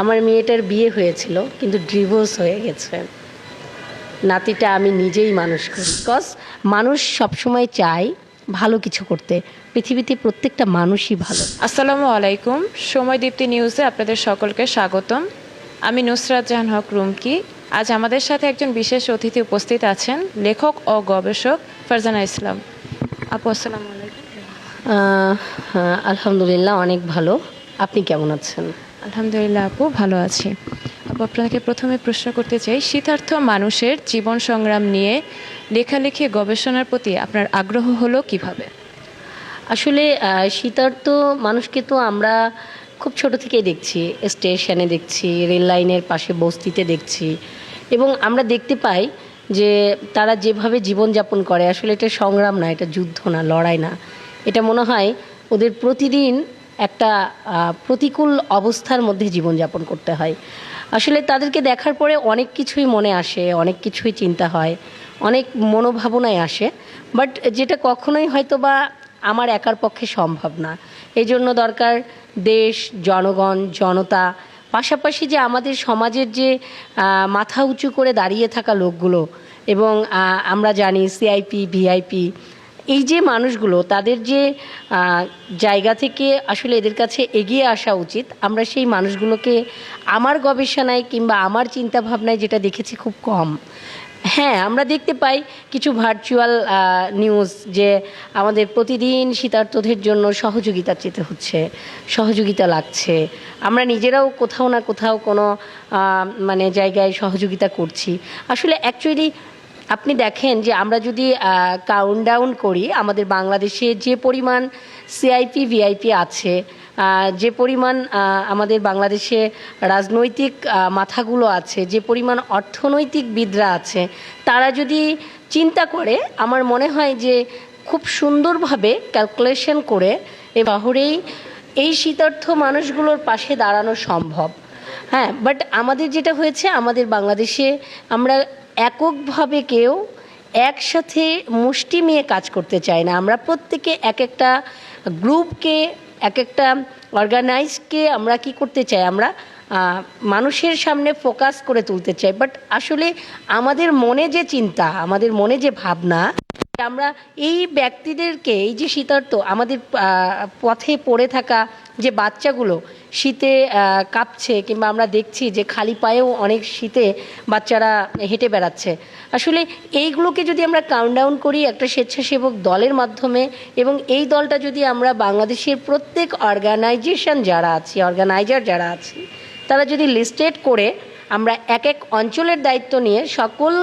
আমার মেয়েটার বিয়ে হয়েছিল কিন্তু ডিভোর্স হয়ে গেছে। নাতিটা আমি নিজেই মানুষ করি, বিকজ মানুষ সবসময় চায় ভালো কিছু করতে। পৃথিবীতে প্রত্যেকটা মানুষই ভালো। আসসালামু আলাইকুম, সময় দীপ্তি নিউজে আপনাদের সকলকে স্বাগতম। আমি নুসরাত জাহান হক রুমকি। আজ আমাদের সাথে একজন বিশেষ অতিথি উপস্থিত আছেন, লেখক ও গবেষক ফারজানা ইসলাম। আপু আসসালামু আলাইকুম। আলহামদুলিল্লাহ, অনেক ভালো। আপনি কেমন আছেন? আলহামদুলিল্লাহ আপু, ভালো আছি। আপু, আপনাকে প্রথমে প্রশ্ন করতে চাই, শীতার্থ মানুষের জীবন সংগ্রাম নিয়ে লেখালেখি গবেষণার প্রতি আপনার আগ্রহ হলো কিভাবে? আসলে শীতার্ত মানুষকে তো আমরা খুব ছোট থেকেই দেখছি, স্টেশনে দেখছি, রেল লাইনের পাশে বস্তিতে দেখছি, এবং আমরা দেখতে পাই যে তারা যেভাবে জীবনযাপন করে, আসলে এটা সংগ্রাম না, এটা যুদ্ধ না, লড়াই না, এটা মনে হয় ওদের প্রতিদিন একটা প্রতিকূল অবস্থার মধ্যে জীবনযাপন করতে হয়। আসলে তাদেরকে দেখার পরে অনেক কিছুই মনে আসে, অনেক কিছুই চিন্তা হয়, অনেক মনোভাবনায় আসে, বাট যেটা কখনোই হয়তো বা আমার একার পক্ষে সম্ভব না। এই জন্য দরকার দেশ, জনগণ, জনতা, পাশাপাশি যে আমাদের সমাজের যে মাথা উঁচু করে দাঁড়িয়ে থাকা লোকগুলো, এবং আমরা জানি সিআইপি, ভিআইপি, এই যে মানুষগুলো, তাদের যে জায়গা থেকে আসলে এদের কাছে এগিয়ে আসা উচিত, আমরা সেই মানুষগুলোকে আমার গবেষণায় কিংবা আমার চিন্তাভাবনায় যেটা দেখেছি খুব কম। হ্যাঁ, আমরা দেখতে পাই কিছু ভার্চুয়াল নিউজ যে আমাদের প্রতিদিন শীতার্তদের জন্য সহযোগিতা চেতে হচ্ছে, সহযোগিতা লাগছে, আমরা নিজেরাও কোথাও না কোথাও কোনো মানে জায়গায় সহযোগিতা করছি। আসলে অ্যাকচুয়ালি আপনি দেখেন যে আমরা যদি কাউন্টডাউন করি, আমাদের বাংলাদেশে যে পরিমাণ সিআইপি ভিআইপি আছে, যে পরিমাণ আমাদের বাংলাদেশে রাজনৈতিক মাথাগুলো আছে, যে পরিমাণ অর্থনৈতিকবিদরা আছে, তারা যদি চিন্তা করে, আমার মনে হয় যে খুব সুন্দরভাবে ক্যালকুলেশন করে এ শহরেই এই শীতার্থ মানুষগুলোর পাশে দাঁড়ানো সম্ভব। হ্যাঁ, বাট আমাদের যেটা হয়েছে, আমাদের বাংলাদেশে আমরা এককভাবে কেউ একসাথে মুষ্টি নিয়ে কাজ করতে চাই না। আমরা প্রত্যেকে এক একটা গ্রুপকে, এক একটা অর্গানাইজকে আমরা কি করতে চাই, আমরা মানুষের সামনে ফোকাস করে তুলতে চাই। বাট আসলে আমাদের মনে যে চিন্তা, আমাদের মনে যে ভাবনা, আমরা এই ব্যক্তিদেরকে, এই যে শীতার্ত আমাদের পথে পড়ে থাকা যে বাচ্চাগুলো শীতে কাঁপছে, কিংবা আমরা দেখছি যে খালি পায়েও অনেক শীতে বাচ্চারা হেঁটে বেড়াচ্ছে, আসলে এইগুলোকে যদি আমরা কাউন্টডাউন করি একটা স্বেচ্ছাসেবক দলের মাধ্যমে, এবং এই দলটা যদি আমরা বাংলাদেশের প্রত্যেক অর্গানাইজেশন যারা আছি, অর্গানাইজার যারা আছি, তারা যদি লিস্টেড করে আমরা এক এক অঞ্চলের দায়িত্ব নিয়ে সকল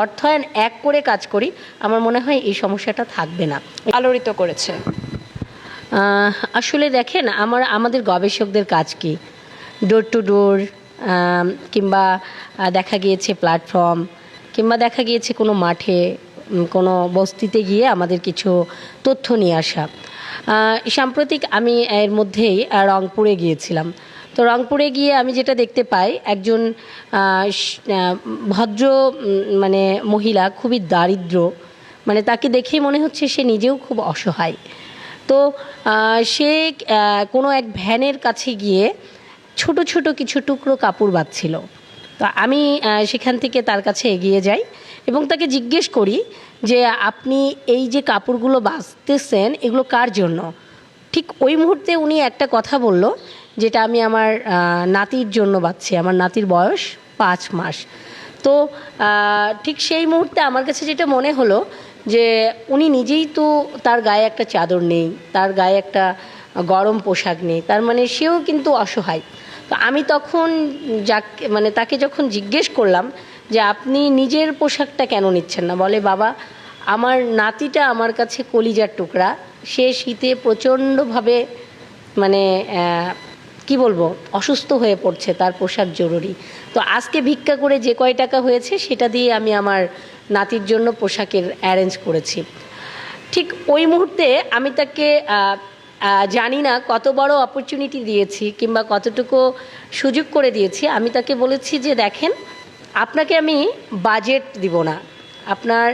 অর্থায়ন এক করে কাজ করি, আমার মনে হয় এই সমস্যাটা থাকবে না। আলোড়িত করেছে। আসলে দেখেন, আমাদের গবেষকদের কাজ কি, ডোর টু ডোর, কিংবা দেখা গিয়েছে প্ল্যাটফর্ম, কিংবা দেখা গিয়েছে কোনো মাঠে, কোনো বস্তিতে গিয়ে আমাদের কিছু তথ্য নিয়ে আসা। সাম্প্রতিক আমি এর মধ্যেই রংপুরে গিয়েছিলাম। তো রংপুরে গিয়ে আমি যেটা দেখতে পাই, একজন ভদ্র মানে মহিলা, খুবই দারিদ্র, মানে তাকে দেখেই মনে হচ্ছে সে নিজেও খুব অসহায়। তো সে কোনো এক ভ্যানের কাছে গিয়ে ছোট ছোট কিছু টুকরো কাপড় বাঁধছিল। তো আমি সেখান থেকে তার কাছে এগিয়ে যাই এবং তাকে জিজ্ঞেস করি যে আপনি এই যে কাপড়গুলো বাঁধতেছেন, এগুলো কার জন্য? ঠিক ওই মুহূর্তে উনি একটা কথা বলল, যেটা আমি আমার নাতির জন্য বাঁধছি। আমার নাতির বয়স 5 মাস। তো ঠিক সেই মুহূর্তে আমার কাছে যেটা মনে হলো যে উনি নিজেই তো, তার গায়ে একটা চাদর নেই, তার গায়ে একটা গরম পোশাক নেই, তার মানে সেও কিন্তু অসহায়। তো আমি তখন তাকে যখন জিজ্ঞেস করলাম যে আপনি নিজের পোশাকটা কেন নিচ্ছেন না, বলে বাবা, আমার নাতিটা আমার কাছে কলিজার টুকরা, সে শীতে প্রচণ্ডভাবে মানে কি বলবো, অসুস্থ হয়ে পড়ছে, তার পোশাক জরুরি। তো আজকে ভিক্ষা করে যে কয় টাকা হয়েছে সেটা দিয়ে আমি আমার নাতির জন্য পোশাকের অ্যারেঞ্জ করেছি। ঠিক ওই মুহূর্তে আমি তাকে জানি না কত বড় অপরচুনিটি দিয়েছি কিংবা কতটুকু সুযোগ করে দিয়েছি। আমি তাকে বলেছি যে দেখেন, আপনাকে আমি বাজেট দিব না, আপনার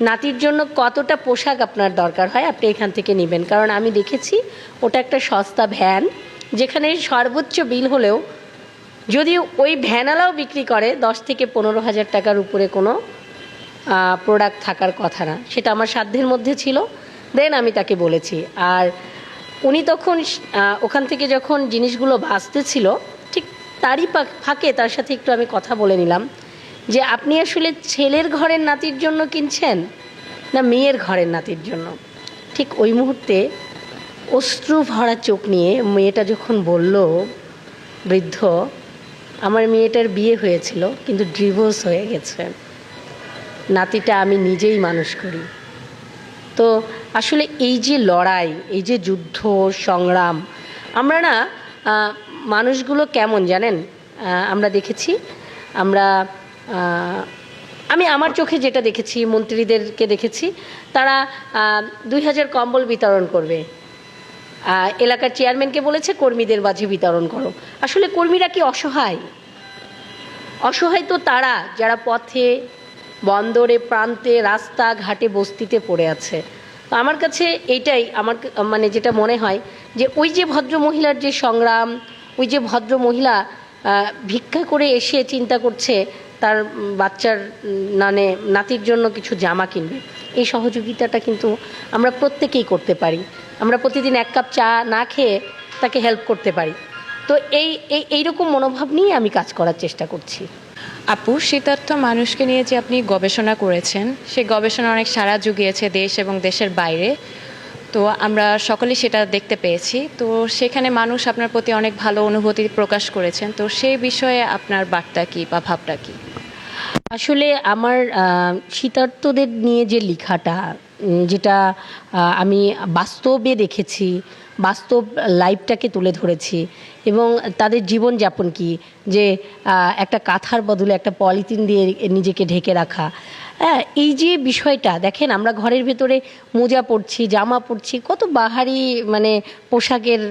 নাতির জন্য কতটা পোশাক আপনার দরকার হয় আপনি এখান থেকে নেবেন, কারণ আমি দেখেছি ওটা একটা সস্তা ভ্যান, যেখানে সর্বোচ্চ বিল হলেও যদিও ওই ভ্যানালাও বিক্রি করে 10 থেকে 15 হাজার টাকার উপরে কোনো প্রোডাক্ট থাকার কথা না, সেটা আমার সাধ্যের মধ্যে ছিল। দেন আমি তাকে বলেছি, আর উনি তখন ওখান থেকে যখন জিনিসগুলো বাঁচতেছিল ঠিক তারই ফাঁকে তার সাথে একটু আমি কথা বলে নিলাম যে আপনি আসলে ছেলের ঘরের নাতির জন্য কিনছেন না মেয়ের ঘরের নাতির জন্য। ঠিক ওই মুহূর্তে অশ্রু ভরা চোখ নিয়ে মেয়েটা যখন বলল, বৃদ্ধ, আমার মেয়েটার বিয়ে হয়েছিল কিন্তু ডিভোর্স হয়ে গেছে, নাতিটা আমি নিজেই মানুষ করি। তো আসলে এই যে লড়াই, এই যে যুদ্ধ সংগ্রাম, আমরা না মানুষগুলো কেমন জানেন, আমরা দেখেছি, আমরা আমি আমার চোখে যেটা দেখেছি, মন্ত্রীদেরকে দেখেছি তারা 2000 কম্বল বিতরণ করবে, এলাকার চেয়ারম্যানকে বলেছে কর্মীদের মাঝে বিতরণ করো। আসলে কর্মীরা কি অসহায়? অসহায় তো তারা যারা পথে, বন্দরে, প্রান্তে, রাস্তাঘাটে, বস্তিতে পড়ে আছে। তো আমার কাছে এইটাই আমার মানে যেটা মনে হয় যে ওই যে ভদ্র মহিলার যে সংগ্রাম, ওই যে ভদ্র মহিলা ভিক্ষা করে এসে চিন্তা করছে তার বাচ্চার নাতির জন্য কিছু জামা কিনবে, এই সহযোগিতাটা কিন্তু আমরা প্রত্যেকেই করতে পারি। আমরা প্রতিদিন 1 কাপ চা না খেয়ে তাকে হেল্প করতে পারি। তো এইরকম মনোভাব নিয়ে আমি কাজ করার চেষ্টা করছি। আপু, শীতার্থ মানুষকে নিয়ে যে আপনি গবেষণা করেছেন, সেই গবেষণা অনেক সাড়া জুগিয়েছে দেশ এবং দেশের বাইরে। তো আমরা সকলেই সেটা দেখতে পেয়েছি। তো সেখানে মানুষ আপনার প্রতি অনেক ভালো অনুভূতি প্রকাশ করেছেন। তো সেই বিষয়ে আপনার বার্তা কী বা ভাবটা কী? আসলে আমার শীতার্তদের নিয়ে যে লেখাটা, যেটা আমি বাস্তবে দেখেছি, বাস্তব লাইফটাকে তুলে ধরেছি এবং তাদের জীবনযাপন কি, যে একটা কাঁথার বদলে একটা পলিথিন দিয়ে নিজেকে ঢেকে রাখা, হ্যাঁ, এই যে বিষয়টা দেখেন, আমরা ঘরের ভেতরে মোজা পরছি, জামা পরছি, কত বাহারি মানে পোশাকের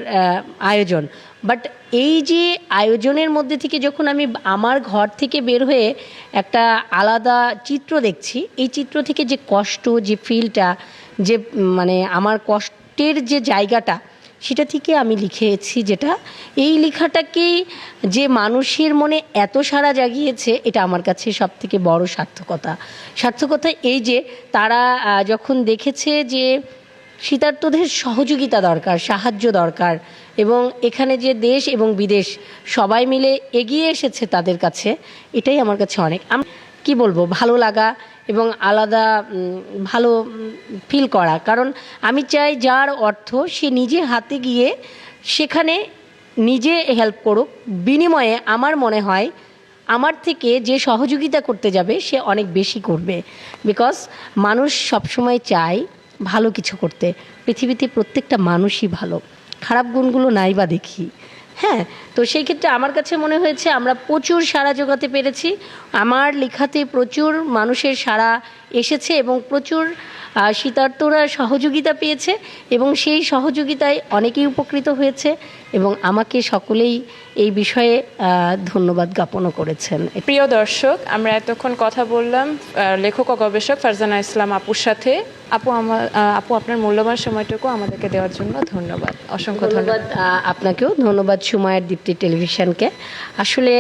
আয়োজন, বাট এই যে আয়োজনের মধ্যে থেকে যখন আমি আমার ঘর থেকে বের হয়ে একটা আলাদা চিত্র দেখছি, এই চিত্র থেকে যে কষ্ট, যে ফিলটা, যে মানে আমার কষ্টের যে জায়গাটা, সেটা থেকে আমি লিখেছি, যেটা এই লেখাটাকেই যে মানুষের মনে এত সাড়া জাগিয়েছে, এটা আমার কাছে সবথেকে বড় সার্থকতা এই যে তারা যখন দেখেছে যে শীতার্তদের সহযোগিতা দরকার, সাহায্য দরকার, এবং এখানে যে দেশ এবং বিদেশ সবাই মিলে এগিয়ে এসেছে তাদের কাছে, এটাই আমার কাছে অনেক, আমি কি বলবো, ভালো লাগা এবং আলাদা ভালো ফিল করা। কারণ আমি চাই যার অর্থ সে নিজে হাতে গিয়ে সেখানে নিজে হেল্প করুক, বিনিময়ে আমার মনে হয় আমার থেকে যে সহযোগিতা করতে যাবে সে অনেক বেশি করবে। বিকজ মানুষ সবসময় চায় ভালো কিছু করতে, পৃথিবীতে প্রত্যেকটা মানুষই ভালো, খারাপ গুণগুলো নাই বা দেখি, হ্যাঁ। তো সেই ক্ষেত্রে আমার কাছে মনে হয়েছে আমরা প্রচুর সাড়া জোগাতে পেরেছি, আমার লেখাতে প্রচুর মানুষের সাড়া এসেছে এবং প্রচুর শীতার্তরা সহযোগিতা পেয়েছে এবং সেই সহযোগিতায় অনেকেই উপকৃত হয়েছে এবং আমাকে সকলেই এই বিষয়ে ধন্যবাদ জ্ঞাপনও করেছেন। প্রিয় দর্শক, আমরা এতক্ষণ কথা বললাম লেখক ও গবেষক ফারজানা ইসলাম আপুর সাথে। আপু আপনার মূল্যবান সময়টুকু আমাদেরকে দেওয়ার জন্য ধন্যবাদ, অসংখ্য ধন্যবাদ। আপনাকেও ধন্যবাদ, সময়ের দীপ্তি টেলিভিশনকে আসলে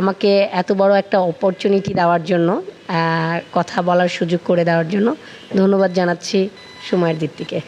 আমাকে এত বড় একটা অপরচুনিটি দেওয়ার জন্য, কথা বলার সুযোগ করে দেওয়ার জন্য ধন্যবাদ জানাচ্ছি সময়ের দীপ্তিকে।